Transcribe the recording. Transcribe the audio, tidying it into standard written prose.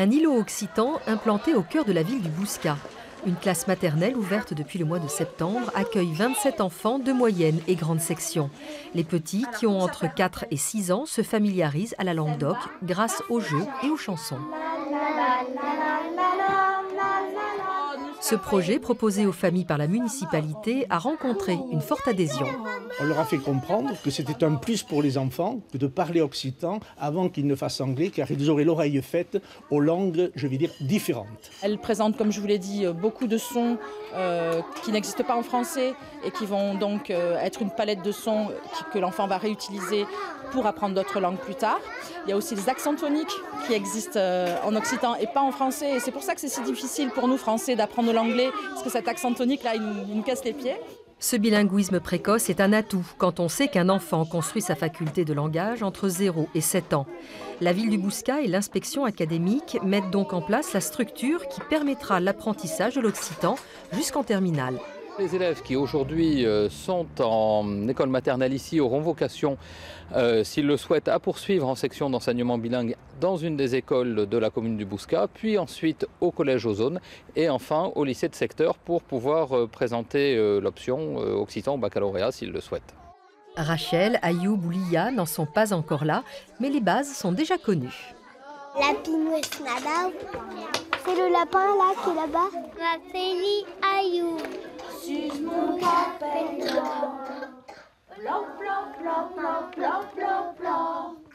Un îlot occitan implanté au cœur de la ville du Bouscat. Une classe maternelle ouverte depuis le mois de septembre accueille 27 enfants de moyenne et grande section. Les petits, qui ont entre 4 et 6 ans, se familiarisent à la langue d'oc grâce aux jeux et aux chansons. Ce projet, proposé aux familles par la municipalité, a rencontré une forte adhésion. On leur a fait comprendre que c'était un plus pour les enfants que de parler occitan avant qu'ils ne fassent anglais, car ils auraient l'oreille faite aux langues, je vais dire, différentes. Elle présente, comme je vous l'ai dit, beaucoup de sons qui n'existent pas en français et qui vont donc être une palette de sons que l'enfant va réutiliser pour apprendre d'autres langues plus tard. Il y a aussi les accents toniques qui existent en occitan et pas en français. Et c'est pour ça que c'est si difficile pour nous, Français, d'apprendre l'anglais, parce que cet accent tonique-là, il nous casse les pieds. Ce bilinguisme précoce est un atout quand on sait qu'un enfant construit sa faculté de langage entre 0 et 7 ans. La ville du Bouscat et l'inspection académique mettent donc en place la structure qui permettra l'apprentissage de l'occitan jusqu'en terminale. Les élèves qui aujourd'hui sont en école maternelle ici auront vocation, s'ils le souhaitent, à poursuivre en section d'enseignement bilingue dans une des écoles de la commune du Bouscat, puis ensuite au collège Ozone et enfin au lycée de secteur pour pouvoir présenter l'option occitan au baccalauréat s'ils le souhaitent. Rachel, Ayoub ou Lia n'en sont pas encore là, mais les bases sont déjà connues. La pinouesse nada. C'est le lapin là qui est là-bas. Raphaël Ayoub. Suce mon capella. Plop, plop, plop, plop, plop, plop, plop.